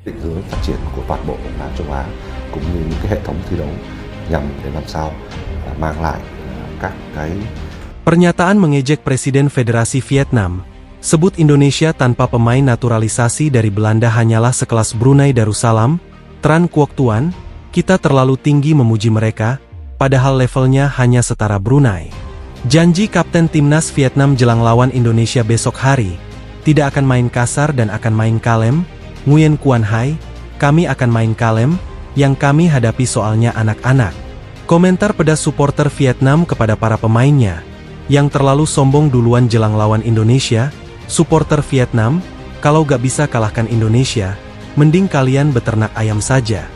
định hướng phát triển của toàn bộ bóng đá châu Á cũng như những cái hệ thống thi đấu nhằm để làm sao mang lại các cái. Pernyataan mengejek Presiden Federasi Vietnam, sebut Indonesia tanpa pemain naturalisasi dari Belanda hanyalah sekelas Brunei Darussalam, Tran Quoc Tuan, kita terlalu tinggi memuji mereka, padahal levelnya hanya setara Brunei. Janji Kapten Timnas Vietnam jelang lawan Indonesia besok hari, tidak akan main kasar dan akan main kalem, Nguyen Quan Hai, kami akan main kalem, yang kami hadapi soalnya anak-anak. Komentar pedas supporter Vietnam kepada para pemainnya, yang terlalu sombong duluan jelang lawan Indonesia, supporter Vietnam, kalau gak bisa kalahkan Indonesia, mending kalian beternak ayam saja.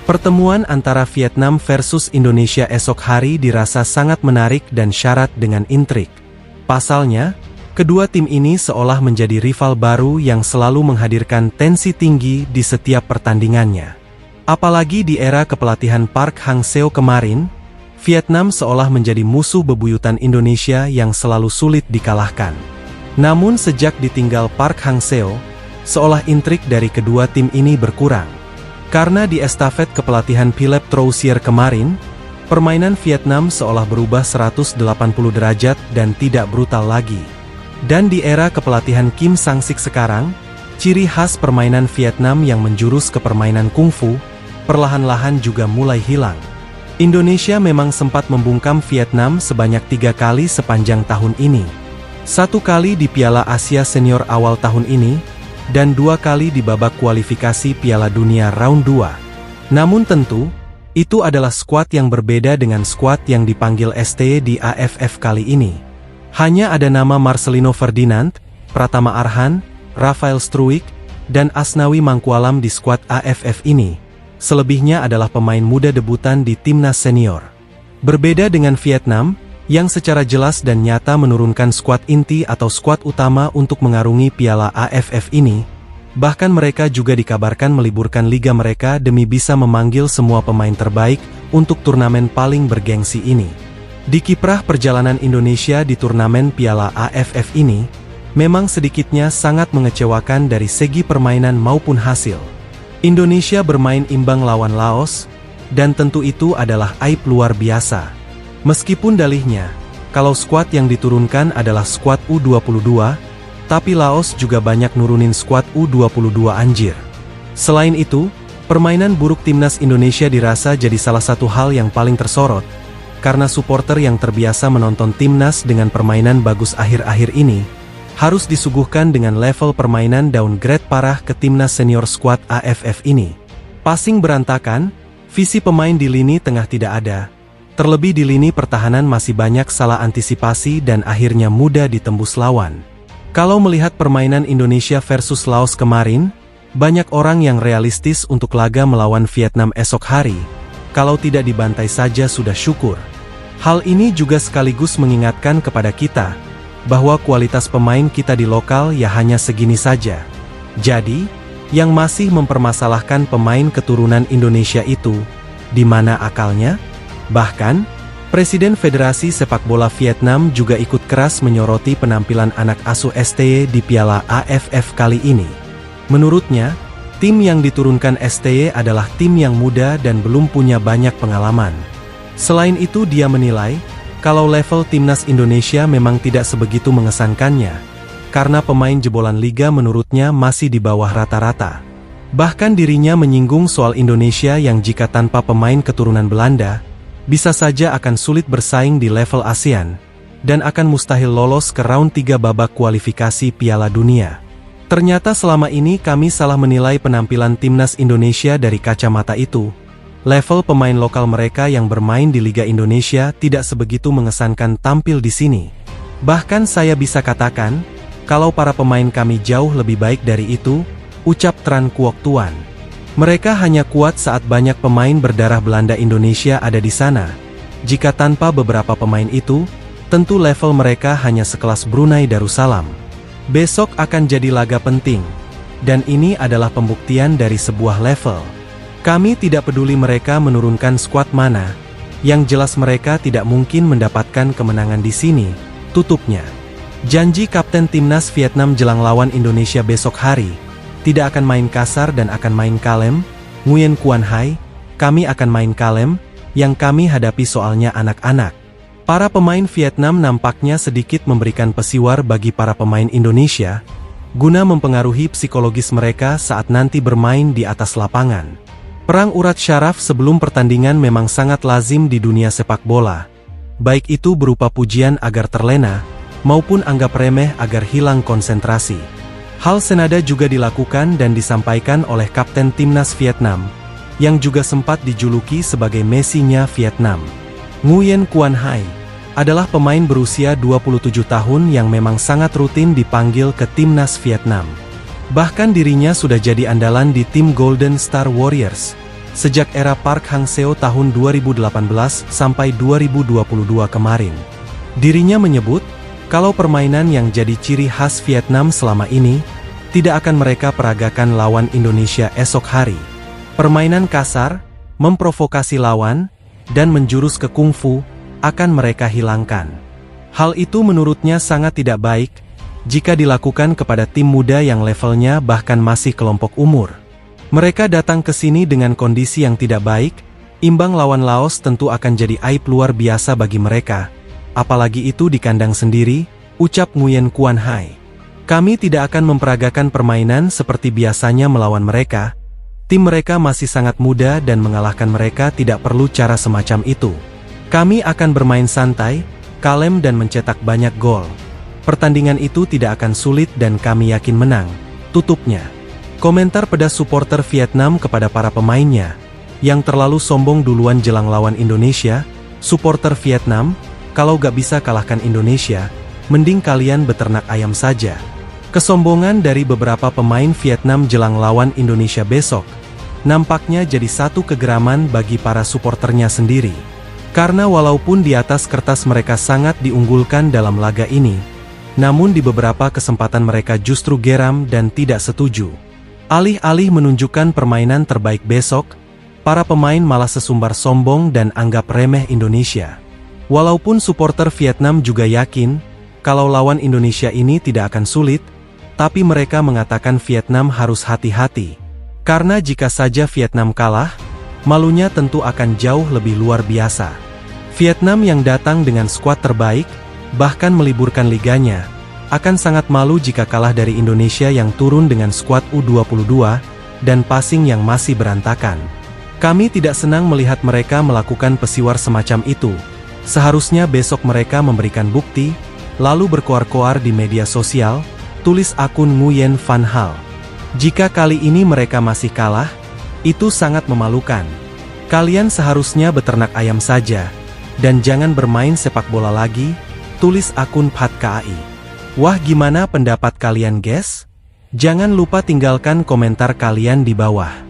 Pertemuan antara Vietnam versus Indonesia esok hari dirasa sangat menarik dan syarat dengan intrik. Pasalnya, kedua tim ini seolah menjadi rival baru yang selalu menghadirkan tensi tinggi di setiap pertandingannya. Apalagi di era kepelatihan Park Hang-seo kemarin, Vietnam seolah menjadi musuh bebuyutan Indonesia yang selalu sulit dikalahkan. Namun sejak ditinggal Park Hang-seo, seolah intrik dari kedua tim ini berkurang. Karena di estafet kepelatihan Philip Troussier kemarin, permainan Vietnam seolah berubah 180 derajat dan tidak brutal lagi. Dan di era kepelatihan Kim Sang-sik sekarang, ciri khas permainan Vietnam yang menjurus ke permainan kungfu, perlahan-lahan juga mulai hilang. Indonesia memang sempat membungkam Vietnam sebanyak 3 kali sepanjang tahun ini. 1 kali di Piala Asia Senior awal tahun ini, dan 2 kali di babak kualifikasi Piala Dunia Round 2. Namun tentu, itu adalah skuad yang berbeda dengan skuad yang dipanggil STY di AFF kali ini. Hanya ada nama Marcelino Ferdinand, Pratama Arhan, Rafael Struijk, dan Asnawi Mangkualam di skuad AFF ini. Selebihnya adalah pemain muda debutan di timnas senior. Berbeda dengan Vietnam, yang secara jelas dan nyata menurunkan skuad inti atau skuad utama untuk mengarungi Piala AFF ini, bahkan mereka juga dikabarkan meliburkan liga mereka demi bisa memanggil semua pemain terbaik untuk turnamen paling bergengsi ini. Di kiprah perjalanan Indonesia di turnamen Piala AFF ini, memang sedikitnya sangat mengecewakan dari segi permainan maupun hasil. Indonesia bermain imbang lawan Laos, dan tentu itu adalah aib luar biasa. Meskipun dalihnya, kalau skuad yang diturunkan adalah skuad U22, tapi Laos juga banyak nurunin skuad U22 anjir. Selain itu, permainan buruk timnas Indonesia dirasa jadi salah satu hal yang paling tersorot, karena supporter yang terbiasa menonton timnas dengan permainan bagus akhir-akhir ini, harus disuguhkan dengan level permainan downgrade parah ke timnas senior skuad AFF ini. Passing berantakan, visi pemain di lini tengah tidak ada. Terlebih di lini pertahanan masih banyak salah antisipasi dan akhirnya mudah ditembus lawan. Kalau melihat permainan Indonesia versus Laos kemarin, banyak orang yang realistis untuk laga melawan Vietnam esok hari. Kalau tidak dibantai saja sudah syukur. Hal ini juga sekaligus mengingatkan kepada kita, bahwa kualitas pemain kita di lokal ya hanya segini saja. Jadi, yang masih mempermasalahkan pemain keturunan Indonesia itu, di mana akalnya? Bahkan, Presiden Federasi Sepak Bola Vietnam juga ikut keras menyoroti penampilan anak asuh STY di Piala AFF kali ini. Menurutnya, tim yang diturunkan STY adalah tim yang muda dan belum punya banyak pengalaman. Selain itu dia menilai, kalau level timnas Indonesia memang tidak sebegitu mengesankannya, karena pemain jebolan liga menurutnya masih di bawah rata-rata. Bahkan dirinya menyinggung soal Indonesia yang jika tanpa pemain keturunan Belanda, bisa saja akan sulit bersaing di level ASEAN, dan akan mustahil lolos ke round 3 babak kualifikasi Piala Dunia. Ternyata selama ini kami salah menilai penampilan timnas Indonesia dari kacamata itu. Level pemain lokal mereka yang bermain di Liga Indonesia tidak sebegitu mengesankan tampil di sini. Bahkan saya bisa katakan, kalau para pemain kami jauh lebih baik dari itu, ucap Tran Quoc Tuan. Mereka hanya kuat saat banyak pemain berdarah Belanda Indonesia ada di sana. Jika tanpa beberapa pemain itu, tentu level mereka hanya sekelas Brunei Darussalam. Besok akan jadi laga penting, dan ini adalah pembuktian dari sebuah level. Kami tidak peduli mereka menurunkan skuad mana, yang jelas mereka tidak mungkin mendapatkan kemenangan di sini, tutupnya. Janji Kapten Timnas Vietnam jelang lawan Indonesia besok hari, tidak akan main kasar dan akan main kalem. Nguyen Quan Hai, kami akan main kalem, yang kami hadapi soalnya anak-anak. Para pemain Vietnam nampaknya sedikit memberikan pesiwar bagi para pemain Indonesia, guna mempengaruhi psikologis mereka saat nanti bermain di atas lapangan. Perang urat syaraf sebelum pertandingan memang sangat lazim di dunia sepak bola. Baik itu berupa pujian agar terlena, maupun anggap remeh agar hilang konsentrasi. Hal senada juga dilakukan dan disampaikan oleh Kapten Timnas Vietnam, yang juga sempat dijuluki sebagai Messi-nya Vietnam. Nguyen Quan Hai adalah pemain berusia 27 tahun yang memang sangat rutin dipanggil ke Timnas Vietnam. Bahkan dirinya sudah jadi andalan di tim Golden Star Warriors sejak era Park Hang-seo tahun 2018 sampai 2022 kemarin. Dirinya menyebut, kalau permainan yang jadi ciri khas Vietnam selama ini, tidak akan mereka peragakan lawan Indonesia esok hari. Permainan kasar, memprovokasi lawan, dan menjurus ke kungfu, akan mereka hilangkan. Hal itu menurutnya sangat tidak baik, jika dilakukan kepada tim muda yang levelnya bahkan masih kelompok umur. Mereka datang ke sini dengan kondisi yang tidak baik, imbang lawan Laos tentu akan jadi aib luar biasa bagi mereka. Apalagi itu di kandang sendiri, ucap Nguyen Quan Hai. Kami tidak akan memperagakan permainan seperti biasanya melawan mereka. Tim mereka masih sangat muda dan mengalahkan mereka tidak perlu cara semacam itu. Kami akan bermain santai, kalem dan mencetak banyak gol. Pertandingan itu tidak akan sulit dan kami yakin menang, tutupnya. Komentar pedas supporter Vietnam kepada para pemainnya, yang terlalu sombong duluan jelang lawan Indonesia. Supporter Vietnam, kalau gak bisa kalahkan Indonesia, mending kalian beternak ayam saja. Kesombongan dari beberapa pemain Vietnam jelang lawan Indonesia besok, nampaknya jadi satu kegeraman bagi para supporternya sendiri. Karena walaupun di atas kertas mereka sangat diunggulkan dalam laga ini, namun di beberapa kesempatan mereka justru geram dan tidak setuju. Alih-alih menunjukkan permainan terbaik besok, para pemain malah sesumbar sombong dan anggap remeh Indonesia. Walaupun supporter Vietnam juga yakin, kalau lawan Indonesia ini tidak akan sulit, tapi mereka mengatakan Vietnam harus hati-hati. Karena jika saja Vietnam kalah, malunya tentu akan jauh lebih luar biasa. Vietnam yang datang dengan skuad terbaik, bahkan meliburkan liganya, akan sangat malu jika kalah dari Indonesia yang turun dengan skuad U22, dan passing yang masih berantakan. Kami tidak senang melihat mereka melakukan pesiwar semacam itu. Seharusnya besok mereka memberikan bukti, lalu berkoar-koar di media sosial, tulis akun Nguyen Van Hal. Jika kali ini mereka masih kalah, itu sangat memalukan. Kalian seharusnya beternak ayam saja, dan jangan bermain sepak bola lagi, tulis akun Phat KAI. Wah, gimana pendapat kalian guys? Jangan lupa tinggalkan komentar kalian di bawah.